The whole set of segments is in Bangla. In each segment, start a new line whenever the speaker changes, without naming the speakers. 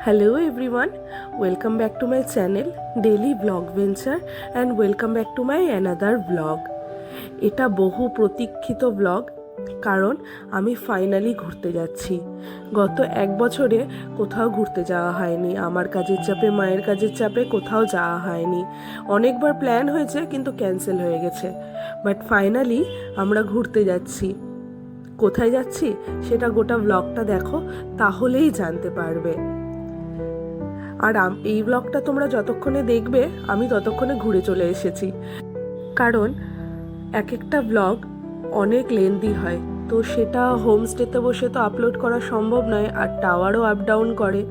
Hello everyone, welcome back to my channel Daily Vlog Venture and welcome back to my another vlog. এটা বহু প্রতীক্ষিত vlog কারণ আমি ফাইনালি ঘুরতে যাচ্ছি। গত এক বছরে কোথাও ঘুরতে যাওয়া হয়নি, আমার কাজের চাপে মায়ের কাজের চাপে কোথাও যাওয়া হয়নি। অনেকবার প্ল্যান হয়েছে কিন্তু ক্যান্সেল হয়ে গেছে, বাট ফাইনালি আমরা ঘুরতে যাচ্ছি। কোথায় যাচ্ছি সেটা গোটা ব্লগটা দেখো, তাহলেই জানতে পারবে। আর এই ব্লগটা তোমরা যতক্ষণে দেখবে আমি ততক্ষণে ঘুরে চলে এসেছি, কারণ এক একটা ব্লগ অনেক লেন্দি হয়, তো সেটা হোমস্টেতে বসে তো আপলোড করা সম্ভব নয়, আর টাওয়ারও আপ ডাউন করে।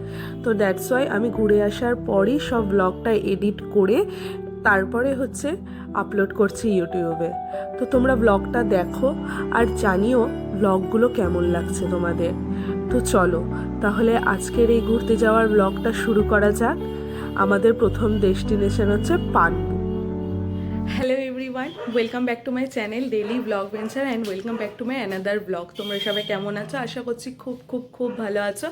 তো দ্যাটস ওয়াই আমি ঘুরে আসার পরই সব ব্লগটা এডিট করে তারপরে আপলোড করছি ইউটিউবে। তো তোমরা ব্লগটা দেখো আর জানিও ব্লগগুলো কেমন লাগছে তোমাদের। তো চলো তাহলে আজকের এই ঘুরতে যাওয়ার ব্লগটা শুরু করা যাক। আমাদের প্রথম ডেস্টিনেশন হচ্ছে পানবু। Hello everyone, welcome back to my channel daily blog venture and welcome back to my another blog. তোমরা সবাই কেমন আছো? আশা করছি খুব খুব খুব ভালো আছো।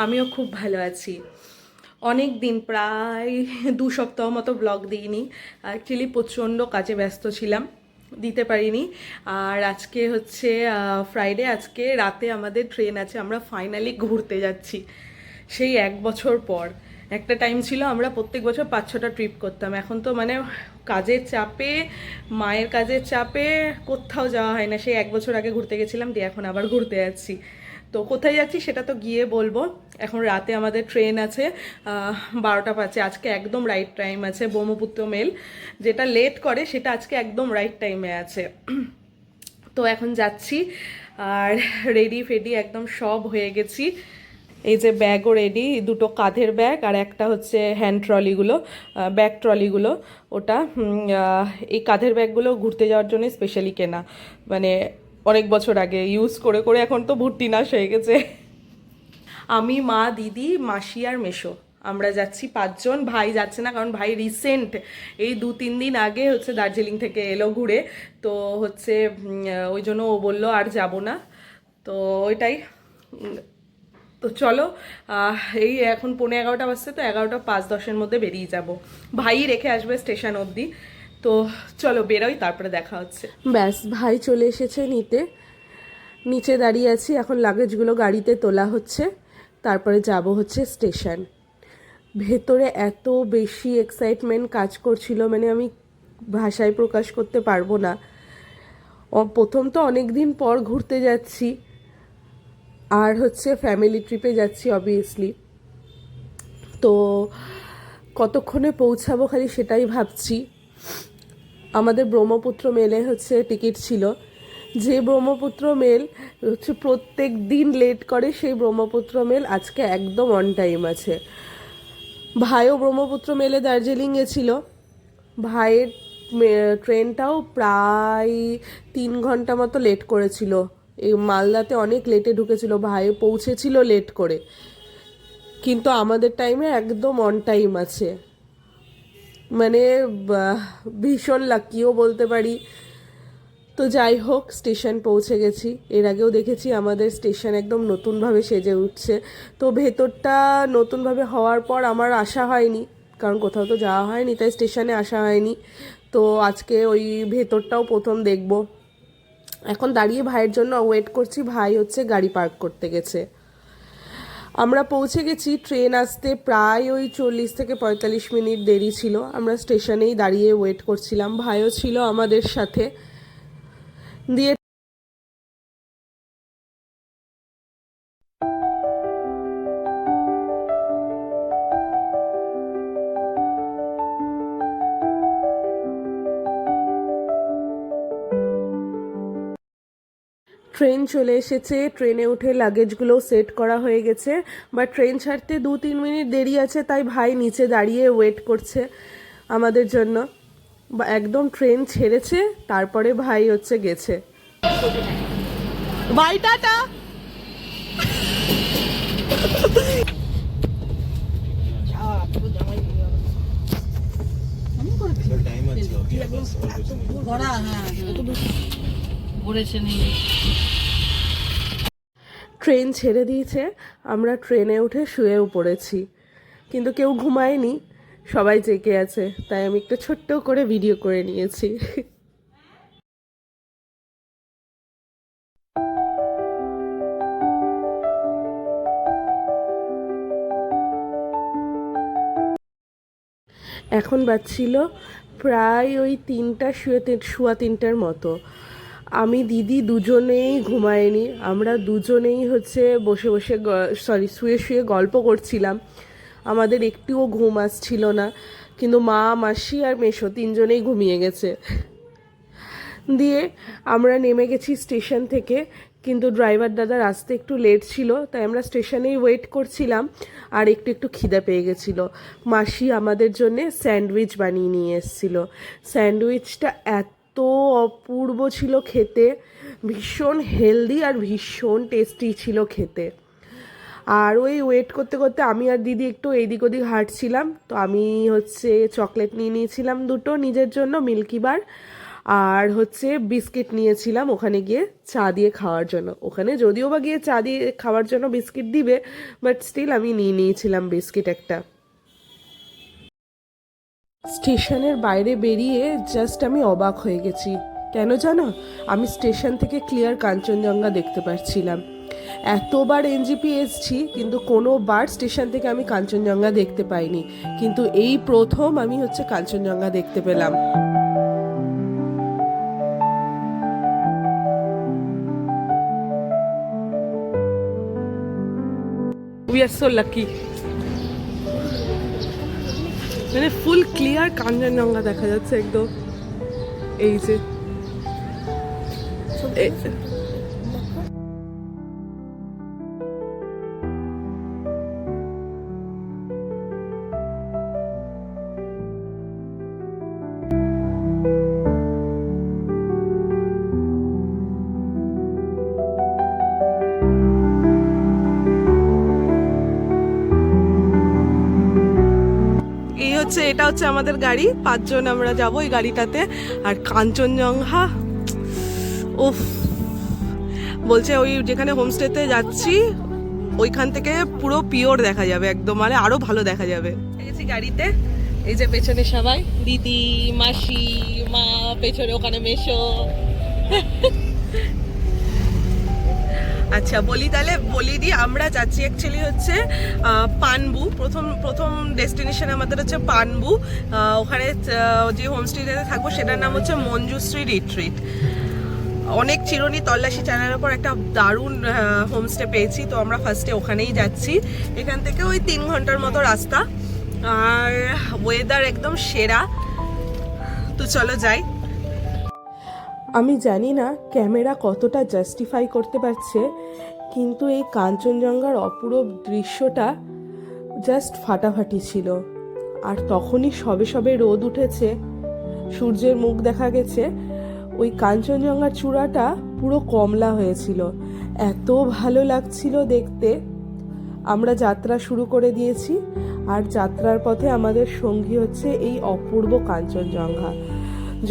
আমিও খুব ভালো আছি। অনেক দিন, প্রায় 2 সপ্তাহ মতো ব্লগ দিইনি। অ্যাকচুয়ালি প্রচণ্ড কাজে ব্যস্ত ছিলাম, দিতে পারিনি। আর আজকে ফ্রাইডে, আজকে রাতে আমাদের ট্রেন আছে, আমরা ফাইনালি ঘুরতে যাচ্ছি। সেই 1 বছর পর। একটা টাইম ছিল আমরা প্রত্যেক বছর 5-6টা ট্রিপ করতাম, এখন তো কাজের চাপে, মায়ের কাজের চাপে কোথাও যাওয়া হয় না। সেই 1 বছর আগে ঘুরতে গেছিলাম, দিয়ে এখন আবার ঘুরতে যাচ্ছি। তো কোথায় যাচ্ছি সেটা তো গিয়ে বলবো। এখন রাতে আমাদের ট্রেন আছে 12টা বাজে। আজকে একদম রাইট টাইম আছে। ব্রহ্মপুত্র মেল যেটা লেট করে সেটা আজকে একদম রাইট টাইমে আছে। তো এখন যাচ্ছি, আর রেডি ফেডি একদম সব হয়ে গেছি। এই যে ব্যাগও রেডি, 2টো কাঁধের ব্যাগ আর একটা হ্যান্ড ট্রলিগুলো, ব্যাগ ট্রলিগুলো। ওটা এই কাঁধের ব্যাগগুলো ঘুরতে যাওয়ার জন্য স্পেশালি কেনা, অনেক বছর আগে ইউজ করে করে এখন তো ভর্তি নাশ হয়ে গেছে। আমি, মা, দিদি, মাসি আর মেশো, আমরা যাচ্ছি 5 জন। ভাই যাচ্ছে না, কারণ ভাই রিসেন্ট এই 2-3 দিন আগে দার্জিলিং থেকে এলো ঘুরে। তো ওই জন্য ও বললো আর যাব না, তো ওইটাই। তো চলো, এই এখন 11:15 বাজছে, তো 11:05-10 মধ্যে বেরিয়ে যাব। ভাই রেখে আসবে স্টেশন অবধি। তো চলো বেরোই, তারপরে দেখা হচ্ছে। ব্যাস, ভাই চলে এসেছে নিতে, নিচে দাঁড়িয়ে আছি। এখন লাগেজগুলো গাড়িতে তোলা হচ্ছে, তারপরে যাব স্টেশন। ভেতরে এত বেশি এক্সাইটমেন্ট কাজ করছিল, আমি ভাষায় প্রকাশ করতে পারবো না। প্রথম তো অনেক দিন পর ঘুরতে যাচ্ছি, আর ফ্যামিলি ট্রিপে যাচ্ছি অবভিয়াসলি। তো কতক্ষণে পৌঁছাবো খালি সেটাই ভাবছি। আমাদের ব্রহ্মপুত্র মেলে টিকিট ছিল, যে ব্রহ্মপুত্র মেল প্রত্যেক দিন লেট করে, সেই ব্রহ্মপুত্র মেল আজকে একদম অন টাইম আছে। ভাইও ব্রহ্মপুত্র মেলে দার্জিলিং গেছিল, ভাইয়ের ট্রেনটাও প্রায় 3 ঘন্টা মতো লেট করেছিল। এই মালদাতে অনেক লেটে ঢুকেছিল, ভাই পৌঁছেছিল লেট করে, কিন্তু আমাদের টাইমে একদম অন টাইম আছে। ভীষণ লাকিও বলতে পারি। তো যাই হোক, স্টেশন পৌঁছে গেছি। এর আগেও দেখেছি আমাদের স্টেশন একদম নতুনভাবে সেজে উঠছে। তো ভেতরটা নতুনভাবে হওয়ার পর আমার আসা হয়নি, কারণ কোথাও তো যাওয়া হয়নি, তাই স্টেশনে আসা হয়নি। তো আজকে ওই ভেতরটাও প্রথম দেখব। এখন দাঁড়িয়ে ভাইয়ের জন্য ওয়েট করছি। ভাই গাড়ি পার্ক করতে গেছে। আমরা পৌঁছে গেছি। ট্রেন আসতে প্রায় ওই 40 থেকে 45 মিনিট দেরি ছিল। আমরা স্টেশনেই দাঁড়িয়ে ওয়েট করছিলাম, ভাইও ছিল আমাদের সাথে। দিয়ে ট্রেন চলে এসেছে, ট্রেনে উঠে লাগেজগুলো সেট করা হয়ে গেছে, বাট ট্রেন ছাড়তে 2-3 মিনিট দেরি আছে, তাই ভাই নিচে দাঁড়িয়ে ওয়েট করছে আমাদের জন্য। একদম ট্রেন ছেড়েছে, তারপরে ভাই গেছে। By, tata. ট্রেন ছেড়ে দিয়েছে, আমরা ট্রেনে উঠে শুয়েও পড়েছি। কিন্তু কেউ ঘুমায়নি, সবাই জেগে আছে, তাই আমি একটা ছোট্ট করে ভিডিও করে নিয়েছি। এখন বাজছিল প্রায় ওই 3টা শোয়া 3টার মতো। আমি দিদি দুজনেই ঘুমায়নি, আমরা দুজনেই হচ্ছে বসে বসে শুয়ে শুয়ে গল্প করছিলাম। আমাদের একটুও ঘুম আসছিল না, কিন্তু মা, মাসি আর মেসো 3জনেই ঘুমিয়ে গেছে। দিয়ে আমরা নেমে গেছি স্টেশন থেকে, কিন্তু ড্রাইভার দাদার আসতে একটু লেট ছিল, তাই আমরা স্টেশনেই ওয়েট করছিলাম। আর একটু একটু খিদে পেয়ে গেছিলো। মাসি আমাদের জন্যে স্যান্ডউইচ বানিয়ে নিয়ে এসেছিলো। স্যান্ডউইচটা এত অপূর্ব ছিল খেতে, ভীষণ হেলদি আর ভীষণ টেস্টি ছিল খেতে। আর ওই ওয়েট করতে করতে আমি আর দিদি একটু এইদিক ওদিক হাঁটছিলাম, তো আমি হচ্ছে চকলেট নিয়ে নিয়েছিলাম 2টো নিজের জন্য, মিল্কিবার, আর হচ্ছে বিস্কিট নিয়েছিলাম ওখানে গিয়ে চা দিয়ে খাওয়ার জন্য। ওখানে যদিও বা গিয়ে চা দিয়ে খাওয়ার জন্য বিস্কিট দিবে, বাট স্টিল আমি নিয়ে নিয়েছিলাম বিস্কিট একটা। স্টেশনের বাইরে বেরিয়ে জাস্ট আমি অবাক হয়ে গেছি। কেন জানো? আমি স্টেশন থেকে ক্লিয়ার কাঞ্চনজঙ্ঘা দেখতে পাচ্ছিলাম। এতবার এনজিপি এসছি, কিন্তু কোনোবার স্টেশন থেকে আমি কাঞ্চনজঙ্ঘা দেখতে পাইনি, কিন্তু এই প্রথম আমি হচ্ছে কাঞ্চনজঙ্ঘা দেখতে পেলাম। We are so lucky. মানে ফুল ক্লিয়ার কাঞ্চনজঙ্ঘা দেখা যাচ্ছে একদম। এই যে এটা হচ্ছে আমাদের গাড়ি, 5জন আমরা যাবো এই গাড়িটাতে। আর কাঞ্চনজঙ্ঘা, উফ, বলছে ওই যেখানে হোমস্টেতে যাচ্ছি ওইখান থেকে পুরো পিওর দেখা যাবে একদম, মানে আরো ভালো দেখা যাবে। গেছি গাড়িতে, এই যে পেছনে সবাই, দিদি, মাসি, মা, পেছনে ওখানে মেশো। আচ্ছা বলি তাহলে, বলি দি আমরা যাচ্ছি অ্যাকচুয়ালি হচ্ছে পানবু। প্রথম ডেস্টিনেশন আমাদের হচ্ছে পানবু। ওখানে যে হোমস্টেতে থাকবো সেটার নাম হচ্ছে মঞ্জুশ্রী রিট্রিট। অনেক চিরুনি তল্লাশি চালানোর পর একটা দারুণ হোমস্টে পেয়েছি, তো আমরা ফার্স্টে ওখানেই যাচ্ছি। এখান থেকে ওই 3 ঘন্টার মতো রাস্তা, আর ওয়েদার একদম সেরা। তো চলো যাই। আমি জানি না ক্যামেরা কতটা জাস্টিফাই করতে পারছে, কিন্তু এই কাঞ্চনজঙ্ঘার অপূরব দৃশ্যটা জাস্ট ফাটাফাটি ছিল। আর তখনই সবে সবে রোদ উঠেছে, সূর্যের মুখ দেখা গেছে, ওই কাঞ্চনজঙ্ঘার চূড়াটা পুরো কমলা হয়েছিল, এত ভালো লাগছিল দেখতে। আমরা যাত্রা শুরু করে দিয়েছি, আর যাত্রার পথে আমাদের সঙ্গী হচ্ছে এই অপূর্ব কাঞ্চনজঙ্ঘা।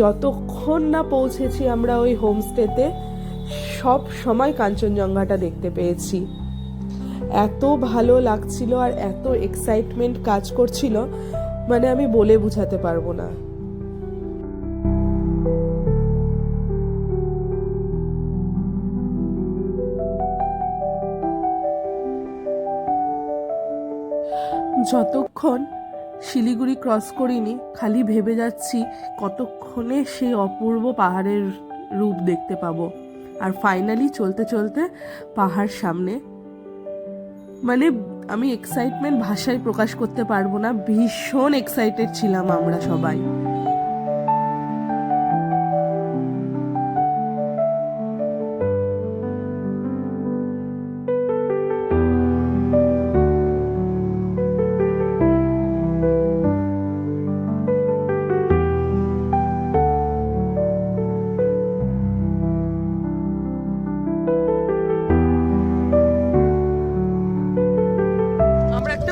যতক্ষণ না পৌঁছেছি আমরা ওই হোমস্টেতে, সব সময় কাঞ্চনজঙ্ঘাটা দেখতে পেয়েছি। এত ভালো লাগছিল আর এত এক্সাইটমেন্ট কাজ করছিল, মানে আমি বলে বোঝাতে পারবো না। যতক্ষণ শিলিগুড়ি ক্রস করিনি, খালি ভেবে যাচ্ছি কতক্ষণে সেই অপূর্ব পাহাড়ের রূপ দেখতে পাবো। আর ফাইনালি চলতে চলতে পাহাড় সামনে, মানে আমি এক্সাইটমেন্ট ভাষায় প্রকাশ করতে পারবো না, ভীষণ এক্সাইটেড ছিলাম আমরা সবাই।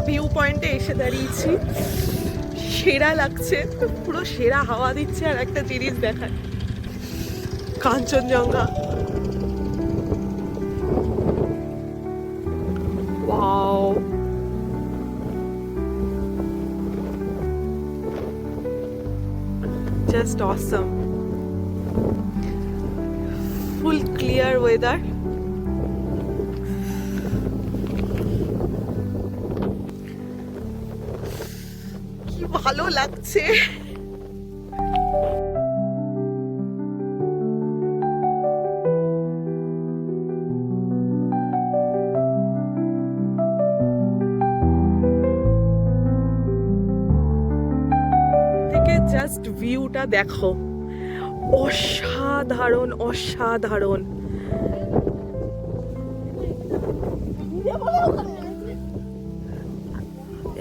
ভিউ পয়েন্টে এসে দাঁড়িয়েছি, সেরা লাগছে, পুরো সেরা হাওয়া দিচ্ছে। আর একটা জিনিস দেখায়, কাঞ্চনজঙ্ঘা, ওয়াও। জাস্ট অসম, ফুল ক্লিয়ার ওয়েদার। কি ভালো লাগছে। জাস্ট ভিউটা দেখো, অসাধারণ অসাধারণ।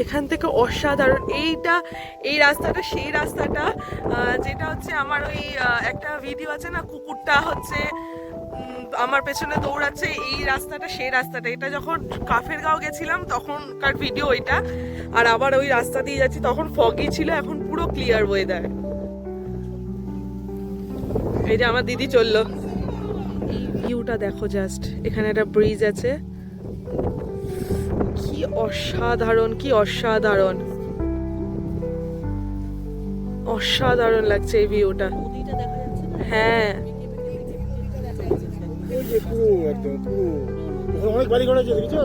এখান থেকে অসাধারণ। এই রাস্তাটা সেই রাস্তাটা যেটা হচ্ছে আমার ওই একটা ভিডিও আছে না, কুকুরটা হচ্ছে আমার পেছনে দৌড়াচ্ছে, এই রাস্তাটা সেই রাস্তাটা। এটা যখন কাফেরগাঁও গেছিলাম তখনকার ভিডিও এটা। আর আবার ওই রাস্তা দিয়ে যাচ্ছি, তখন ফগি ছিল, এখন পুরো ক্লিয়ার ওয়েদার। এই যে আমার দিদি চললো। এই ভিউটা দেখো জাস্ট, এখানে একটা ব্রিজ আছে, কি অসাধারণ, কি অসাধারণ, অসাধারণ লাগছে এই ভিউটা। হ্যাঁ,
অনেক বাড়ি ঘর আছে, দেখছো?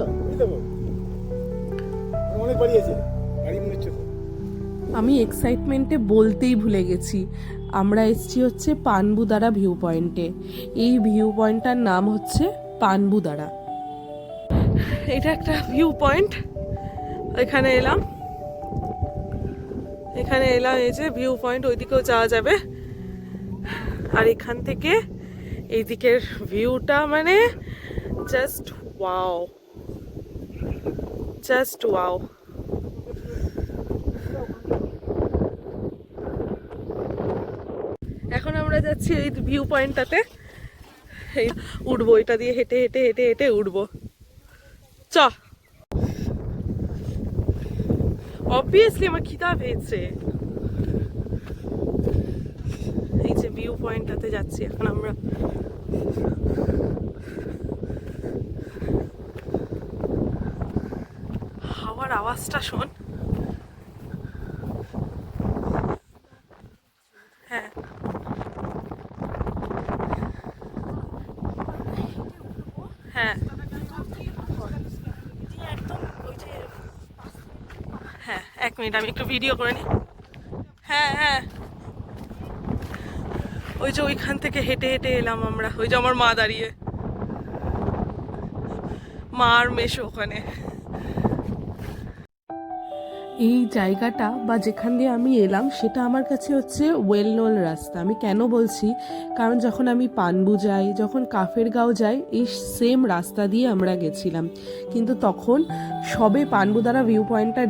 অনেক বাড়ি আছে, বাড়ি মনে হচ্ছে।
আমি এক্সাইটমেন্টে বলতেই ভুলে গেছি, আমরা এসেছি হচ্ছে পানবুদারা ভিউ পয়েন্টে। এই ভিউ পয়েন্টটার নাম হচ্ছে পানবুদারা। এটা একটা ভিউ পয়েন্ট। এখানে এলাম, এই যে ভিউ পয়েন্ট, ওইদিকেও যাওয়া যাবে। আর এখান থেকে এই দিকের ভিউটা মানে জাস্ট ওয়াও, জাস্ট ওয়াও। এখন আমরা যাচ্ছি এই ভিউ পয়েন্টটাতে, এই উঠবো, এটা দিয়ে হেঁটে হেঁটে হেঁটে হেঁটে উঠবো। চ, অবভিয়াসলি আমার খিদা পেয়েছে। এই যে ভিউ পয়েন্টটাতে যাচ্ছি এখন আমরা। হাওয়ার আওয়াজটা শোন। হ্যাঁ, হ্যাঁ, হ্যাঁ, 1 মিনিট আমি একটু ভিডিও করে নিই। হ্যাঁ হ্যাঁ, ওই যে ওইখান থেকে হেঁটে হেঁটে এলাম আমরা। ওই যে আমার মা দাঁড়িয়ে, মা আর মেশো ওখানে। এই জায়গাটা বা যেখান দিয়ে আমি এলাম সেটা আমার কাছে হচ্ছে ওয়েল নোন রাস্তা। আমি কেন বলছি, কারণ যখন আমি পানবু যাই, যখন কাফেরগাঁও যাই, এই সেম রাস্তা দিয়ে আমরা গেছিলাম। কিন্তু তখন সবে পানবুদারা ভিউ পয়েন্টটা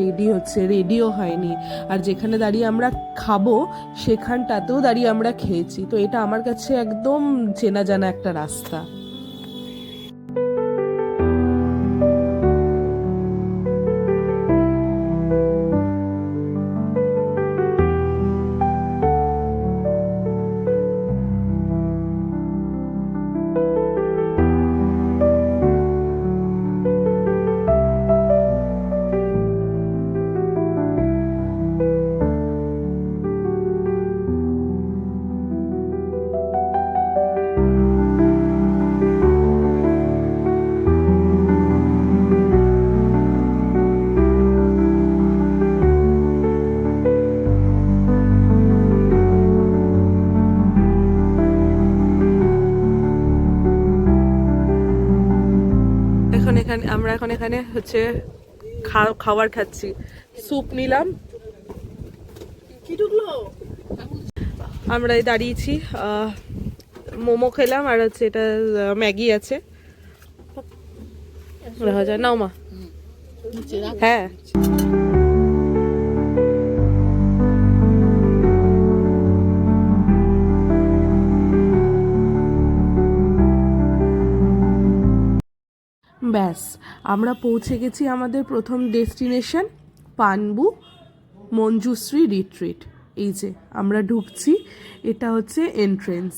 রেডিও হয়নি। আর যেখানে দাঁড়িয়ে আমরা খাবো সেখানটাতেও দাঁড়িয়ে আমরা খেয়েছি। তো এটা আমার কাছে একদম চেনা জানা একটা রাস্তা। আমরা এখন এখানে হচ্ছে খাবার খাচ্ছি। স্যুপ নিলাম, আমরা দাঁড়িয়েছি, মোমো খেলাম, আর হচ্ছে এটা ম্যাগি আছে। নাও মা। হ্যাঁ, ব্যাস আমরা পৌঁছে গেছি আমাদের প্রথম ডেস্টিনেশন, পানবু মঞ্জুশ্রী রিট্রিট। এই যে আমরা ঢুকছি, এটা হচ্ছে এন্ট্রেন্স।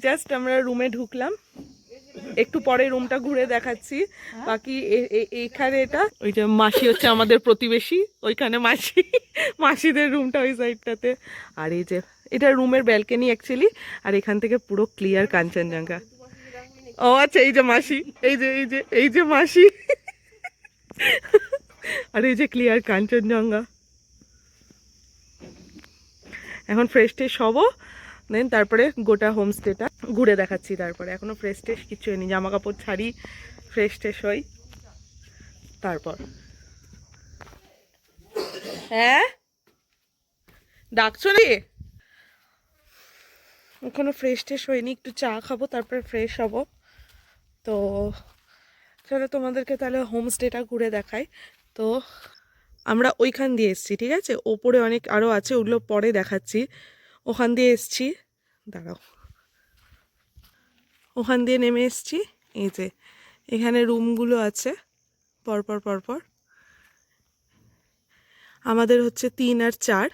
জাস্ট আমরা রুমে ঢুকলাম, একটু পরে রুমটা ঘুরে দেখাচ্ছি। বাকি এইখানে এটা ওই যে মাসি হচ্ছে আমাদের প্রতিবেশী, ওইখানে মাসি, মাসিদের রুমটা ওই সাইডটাতে। আর এই যে এটা রুমের ব্যালকনি অ্যাকচুয়ালি, আর এখান থেকে পুরো ক্লিয়ার কাঞ্চনজঙ্ঘা। ও আচ্ছা, এই যে মাসি, এই যে মাসি, আর এই যে ক্লিয়ার কাঞ্চনজঙ্ঘা। এখন ফ্রেশ ট্রেশ হবো, দেন তারপরে গোটা হোমস্টেটা ঘুরে দেখাচ্ছি। তারপরে এখনো ফ্রেশ ট্রেশ কিছু হয়নি, জামা কাপড় ছাড়ি, ফ্রেশ ট্রেশ হই তারপর। হ্যাঁ ডাকছো রে? এখনো ফ্রেশ ট্রেশ হয়নি, একটু চা খাবো তারপরে ফ্রেশ হব। তো চলো তোমাদেরকে তাহলে হোমস্টেটা ঘুরে দেখাই। তো আমরা ওইখান দিয়ে এসছি, ঠিক আছে, ওপরে অনেক আরও আছে, ওগুলো পরে দেখাচ্ছি। ওখান দিয়ে এসছি, দাঁড়াও, ওখান দিয়ে নেমে এসছি। এই যে এখানে রুমগুলো আছে পরপর পরপর, আমাদের হচ্ছে 3 আর 4,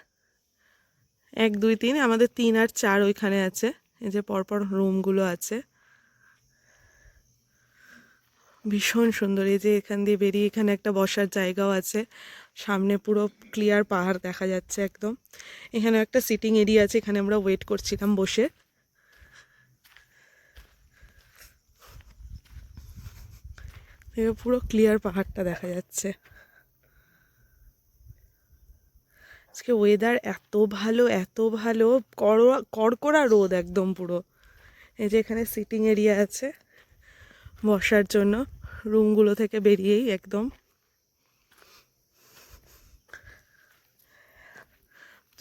1 2 3, আমাদের 3 আর 4 ওইখানে আছে। এই যে পরপর রুমগুলো আছে, ভীষণ সুন্দর। এই যে এখান দিয়ে বেরিয়ে এখানে একটা বসার জায়গাও আছে, সামনে পুরো ক্লিয়ার পাহাড় দেখা যাচ্ছে একদম। এখানে একটা সিটিং এরিয়া আছে, এখানে আমরা ওয়েট করছিলাম বসে। পুরো ক্লিয়ার পাহাড়টা দেখা যাচ্ছে। আজকে ওয়েদার এত ভালো, এত ভালো, কড়কড়া রোদ একদম পুরো। এই যে এখানে সিটিং এরিয়া আছে বসার জন্য, রুমগুলো থেকে বেরিয়েই একদম।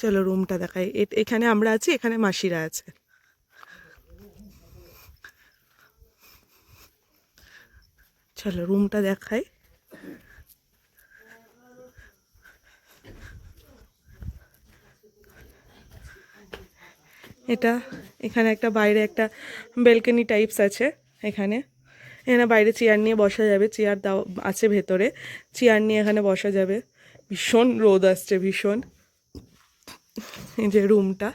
চলো রুমটা দেখাই। এখানে আমরা আছি, এখানে মাসিরা আছে। চলো রুমটা দেখাই। এটা এখানে একটা বাইরে একটা বেলকনি টাইপস আছে। এখানে বাইরে চেয়ার নিয়ে বসা যাবে, চেয়ার দাও আছে ভেতরে, চেয়ার নিয়ে এখানে বসা যাবে। ভীষণ রোদ আসছে, ভীষণ। এই যে রুমটা,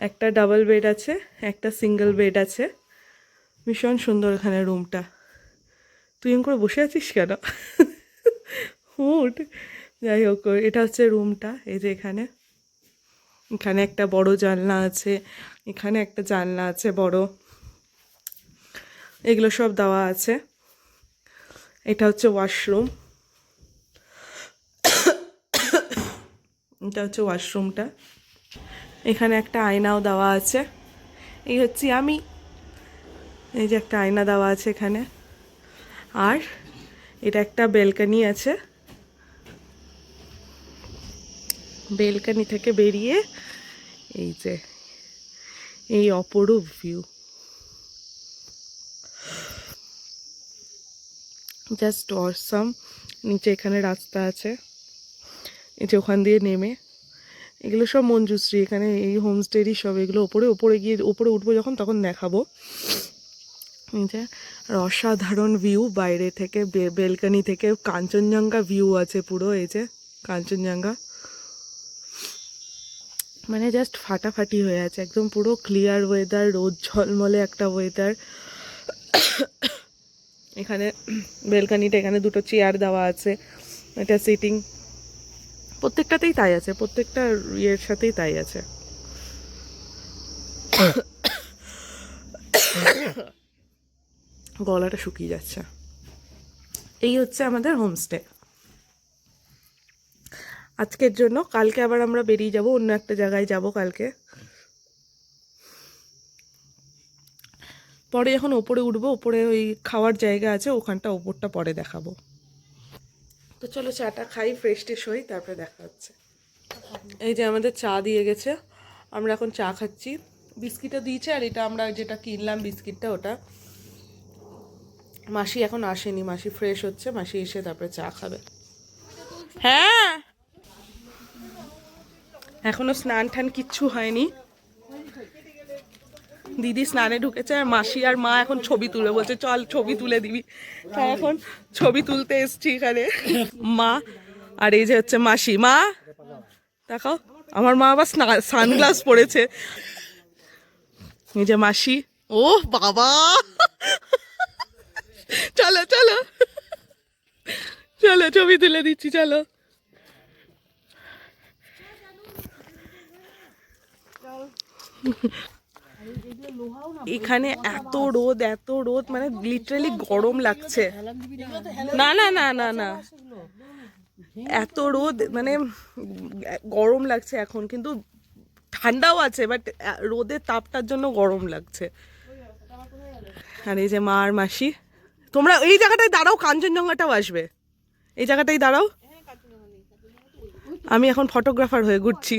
একটা ডাবল বেড আছে, একটা সিঙ্গেল বেড আছে, ভীষণ সুন্দর এখানে রুমটা। তুই এম করে বসে আছিস কেন? উঠ। যাই হোক, এটা হচ্ছে রুমটা। এই যে এখানে এখানে একটা বড় জানলা আছে, এখানে একটা জানলা আছে বড়, এগুলো সব দেওয়া আছে। এটা হচ্ছে ওয়াশরুম, এটা হচ্ছে ওয়াশরুমটা। এখানে একটা আয়নাও দেওয়া আছে, এই হচ্ছে আমি। এই যে একটা আয়না দেওয়া আছে এখানে। আর এটা একটা বেলকনি আছে, বেলকনি থেকে বেরিয়ে এই যে এই অপরূপ ভিউ, জাস্ট অসাম। নিচে এখানে রাস্তা আছে, এই যে ওখান দিয়ে নেমে, এগুলো সব মঞ্জুশ্রী, এখানে এই হোমস্টেরই সব। এগুলো ওপরে গিয়ে ওপরে উঠবো যখন, তখন দেখাবো। এই যে আর অসাধারণ ভিউ বাইরে থেকে, বেলকনি থেকে কাঞ্চনজঙ্ঘা ভিউ আছে পুরো। এই যে কাঞ্চনজঙ্ঘা, মানে জাস্ট ফাটাফাটি হয়ে আছে একদম, পুরো ক্লিয়ার ওয়েদার, রোদ ঝলমলে একটা ওয়েদার। এখানে বেলকনিটা, এখানে দুটো চেয়ার দেওয়া আছে, এটা সিটিং, প্রত্যেকটাতেই তাই আছে, প্রত্যেকটা ইয়ের সাথেই তাই আছে। গলাটা শুকিয়ে যাচ্ছে। এই হচ্ছে আমাদের হোমস্টে আজকের জন্য। কালকে আবার আমরা বেরিয়ে যাব, অন্য একটা জায়গায় যাব কালকে। পরে যখন ওপরে উঠবো, ওপরে ওই খাওয়ার জায়গা আছে, ওখানটা ওপরটা পরে দেখাবো। তো চলো চাটা খাই, ফ্রেশ ট্রেশ হই, তারপরে দেখা হচ্ছে। এই যে আমাদের চা দিয়ে গেছে, আমরা এখন চা খাচ্ছি। বিস্কিটও দিয়েছে, আর এটা আমরা যেটা কিনলাম বিস্কিটটা, ওটা। মাসি এখন আসেনি, মাসি ফ্রেশ হচ্ছে, মাসি এসে তারপরে চা খাবে। হ্যাঁ, এখনো স্নান টান কিচ্ছু হয়নি। দিদি স্নানে ঢুকেছে, আর মাসি আর মা এখন ছবি তুলে, বলছে চল ছবি তুলে দিবি। তাই এখন ছবি তুলতে এসছি এখানে। মা আর এই যে হচ্ছে মাসি। মা দেখাও, আমার মা আবার সানগ্লাস পরেছে। এই যে মাসি ও বাবা, চলো চলো চলো, ছবি তুলে দিচ্ছি, চলো। এখানে এত রোদ, মানে লিটারালি গরম লাগছে। না না না না না, এত রোদ, মানে গরম লাগছে এখন, কিন্তু ঠান্ডাও আছে, বাট রোদের তাপটার জন্য গরম লাগছে। আর এই যে মা আর মাসি, তোমরা এই জায়গাটায় দাঁড়াও, কাঞ্চনজঙ্ঘাটাও আসবে, এই জায়গাটাই দাঁড়াও। আমি এখন ফটোগ্রাফার হয়ে ঘুরছি।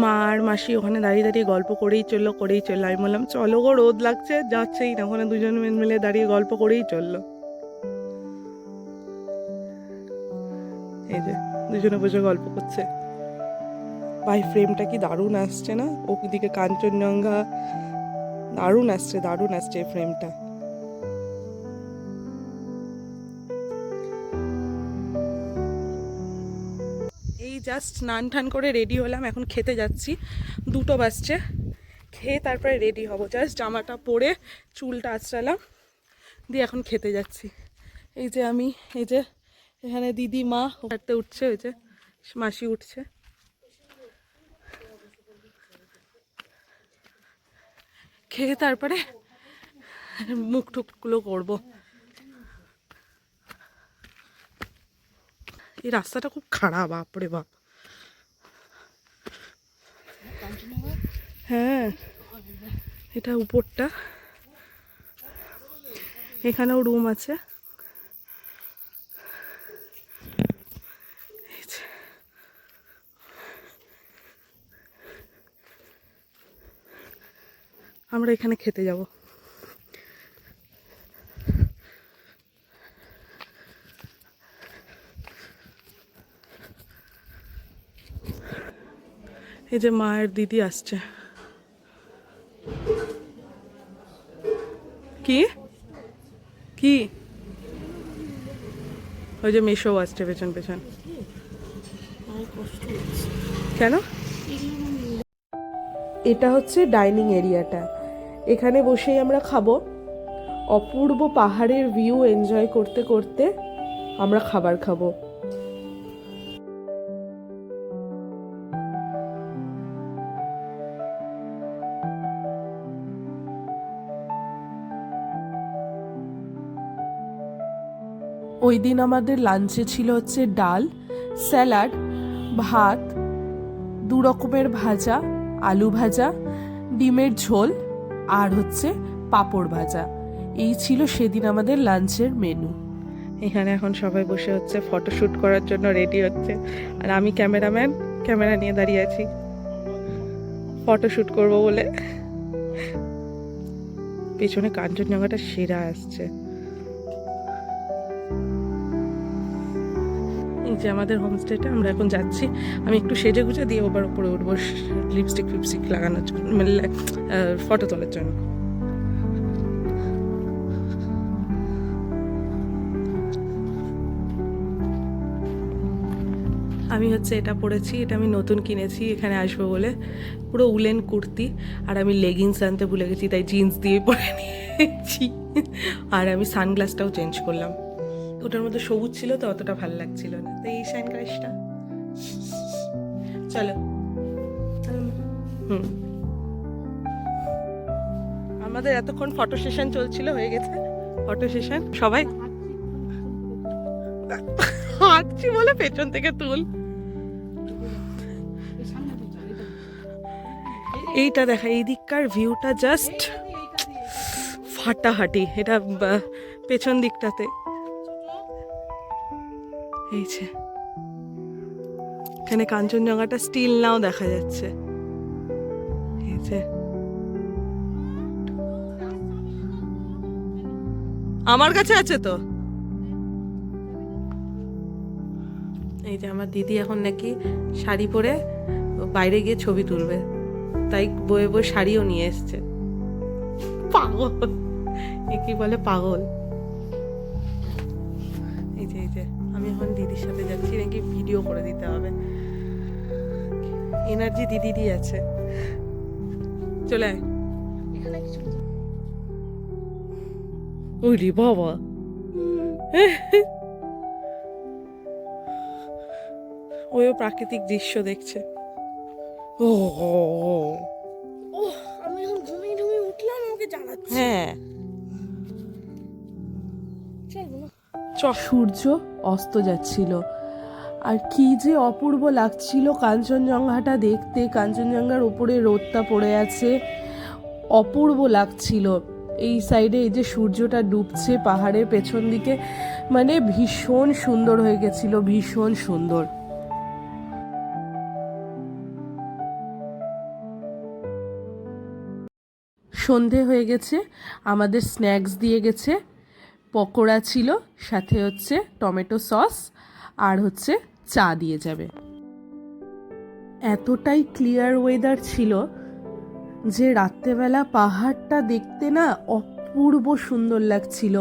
মা আর মাসি ওখানে দাঁড়িয়ে দাঁড়িয়ে গল্প করেই চললো। আমি বললাম চলো গো, রোদ লাগছে, যাচ্ছেই না, ওখানে দুজন মিলে দাঁড়িয়ে গল্প করেই চললো। এই যে দুজনে বসে গল্প করছে। ভাই ফ্রেমটা কি দারুণ আসছে না, ওদিকে কাঞ্চনজঙ্ঘা, দারুণ আসছে এই ফ্রেমটা। এই জাস্ট স্নান টান করে রেডি হলাম, এখন খেতে যাচ্ছি, 2টো বাজছে। খেয়ে তারপরে রেডি হব, জাস্ট জামাটা পরে চুলটা আঁচড়ালাম, দিয়ে এখন খেতে যাচ্ছি। এই যে আমি, এই যে এখানে দিদি মা ওখানে উঠছে, ওই যে মাসি উঠছে। খেয়ে তারপরে মুখ টুকগুলো করবো। এই রাস্তাটা খুব খারাপ, বাপরে বাপ। হ্যাঁ, এটা উপরটা, এখানেও রুম আছে। আমরা এখানে খেতে যাব। এই যে মায়ের দিদি আসছে। কি কি ওই যে মেশো আসছে পেছন পেছন। কেন? এটা হচ্ছে ডাইনিং এরিয়াটা, এখানে বসেই আমরা খাবো। অপূর্ব পাহাড়ের ভিউ এনজয় করতে করতে আমরা খাবার খাবো। ওই দিন আমাদের লাঞ্চে ছিল হচ্ছে ডাল, স্যালাড, ভাত, 2 রকমের ভাজা, আলু ভাজা, ডিমের ঝোল, আর হচ্ছে পাঁপড় ভাজা। এই ছিল সেদিন আমাদের লাঞ্চের মেনু। এখানে এখন সবাই বসে হচ্ছে ফটোশ্যুট করার জন্য রেডি হচ্ছে, আর আমি ক্যামেরাম্যান, ক্যামেরা নিয়ে দাঁড়িয়ে আছি ফটোশ্যুট করব বলে। পেছনে কাঞ্চনজঙ্ঘাটা সেরা আসছে। এই যে আমাদের হোমস্টেটা, আমরা এখন যাচ্ছি। আমি একটু সেজে গুজে দিয়ে ওবার উপরে উঠবো, লিপস্টিক ফিপস্টিক লাগানোর জন্য, মানে ফটো তোলার জন্য। আমি হচ্ছে এটা পরেছি, এটা আমি নতুন কিনেছি এখানে আসবো বলে, পুরো উলেন কুর্তি, আর আমি লেগিংস আনতে ভুলে গেছি, তাই জিন্স দিয়ে পরে নিয়েছি। আর আমি সানগ্লাসটাও চেঞ্জ করলাম, ওটার মধ্যে সবুজ ছিল তো অতটা ভালো লাগছিল না, তো এই সানগ্লাসটা। চলো। আমাদের এতক্ষণ ফটো সেশন চলছিল, হয়ে গেছে ফটো সেশন। সবাই হাঁটছি বলে পেছন থেকে তুল। এইটা দেখা, এই দিককার ভিউটা জাস্ট ফাটাফাটি। এটা পেছন দিকটাতে, এই যে এখানে কাঞ্চনজঙ্ঘাটা স্টিল নাও দেখা যাচ্ছে। এই যে আমার কাছে আছে তো। এই যে আমার দিদি এখন নাকি শাড়ি পরে বাইরে গিয়ে ছবি তুলবে, তাই বয়ে বয়ে শাড়িও নিয়ে এসছে। পাগল, এ কি বলে পাগল। এই যে আমি এখন দিদির সাথে যাচ্ছি, নাকি ভিডিও করে দিতে হবে। এনার্জি দিদি আছে, চলে আয়। ওরে বাবা, ওই প্রাকৃতিক দৃশ্য দেখছে। ও
আমি এখন ঘুমিয়ে ঘুমিয়ে উঠলাম, আমাকে জানাচ্ছে।
হ্যাঁ,
চল না।
সূর্য অস্ত যাচ্ছিল, আর কি যে অপূর্ব লাগছিল কাঞ্চনজঙ্ঘাটা দেখতে। কাঞ্চনজঙ্ঘার উপরে রোদটা পড়ে আছে, অপূর্ব লাগছিল। এই সাইডে এই যে সূর্যটা ডুবছে পাহাড়ের পেছন দিকে, মানে ভীষণ সুন্দর হয়ে গেছিল, ভীষণ সুন্দর। সন্ধে হয়ে গেছে, আমাদের স্ন্যাক্স দিয়ে গেছে, পকোড়া ছিল, সাথে হচ্ছে টমেটো সস, আর হচ্ছে চা দিয়ে যাবে। এতটাই ক্লিয়ার ওয়েদার ছিল যে রাত্রেবেলা পাহাড়টা দেখতে না অপূর্ব সুন্দর লাগছিল।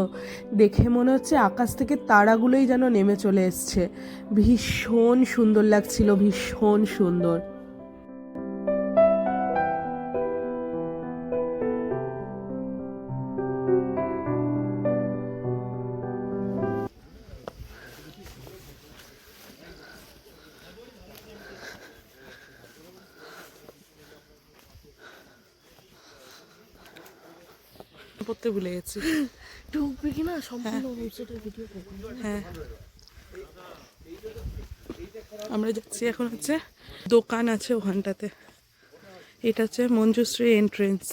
দেখে মনে হচ্ছে আকাশ থেকে তারাগুলোই যেন নেমে চলে এসছে। ভীষণ সুন্দর লাগছিল, ভীষণ সুন্দর। পড়তে ভুলে গেছি।
ঢুকবে কিনা সম্পূর্ণ হোমস্টেটার ভিডিও করবো।
হ্যাঁ, আমরা যাচ্ছি এখন হচ্ছে দোকান আছে ওখানটাতে। এটা হচ্ছে মঞ্জুশ্রী এন্ট্রেন্স।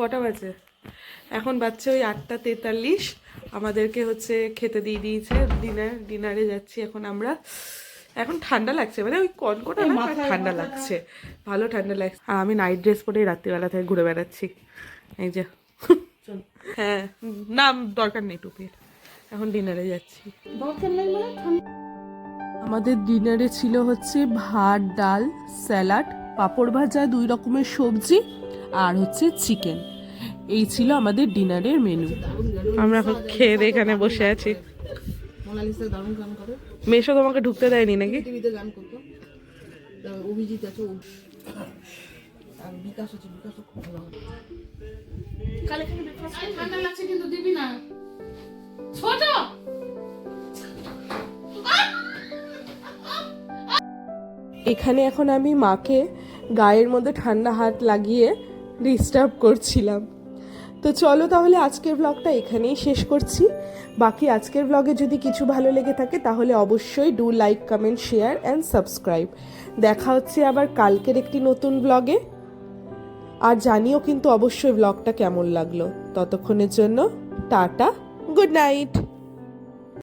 কটা বাজে? এখন বাচ্চা ওই 8:43। আমাদেরকে হচ্ছে খেতে দিয়ে দিয়েছে, ডিনারে যাচ্ছি এখন আমরা। এখন ঠান্ডা লাগছে, মানে ওই কনকটা না, ঠান্ডা লাগছে, ভালো ঠান্ডা লাগছে। আর আমি নাইট ড্রেস পরে রাত্রিবেলা থেকে ঘুরে বেড়াচ্ছি, এই যে। হ্যাঁ, না দরকার নেই টুপির, এখন ডিনারে যাচ্ছি। আমাদের ডিনারে ছিল হচ্ছে ভাত, ডাল, স্যালাড, পাঁপড় ভাজা, 2 রকমের সবজি আর হচ্ছে চিকেন। এই ছিল আমাদের ডিনারের মেনু। আমরা এখন খেয়ে দিয়ে এখানে বসে আছি।
মোনালিসা দারুণ গান করে,
মেশো তোমাকে ঢুকতে দেয়নি নাকি?
টিভিতে গান করতো। অভিজিৎ আছে, আর বিকাশ আছে, বিকাশও খুব ভালো হয়। কাল এখানে ব্রেকফাস্ট ঠান্ডা লাগছে কিন্তু দিবি না ছোট।
এখানে এখন আমি মাকে গায়ের মধ্যে ঠান্ডা হাত লাগিয়ে ডিস্টার্ব করছিলাম। তো চলো তাহলে আজকের ব্লগটা এখানেই শেষ করছি। বাকি আজকের ব্লগে যদি কিছু ভালো লেগে থাকে তাহলে অবশ্যই do like, comment, share and subscribe. দেখা হচ্ছে আবার কালকের একটি নতুন ব্লগে। আর জানিও কিন্তু অবশ্যই ব্লগটা কেমন লাগলো। ততক্ষণের জন্য টাটা, গুড নাইট।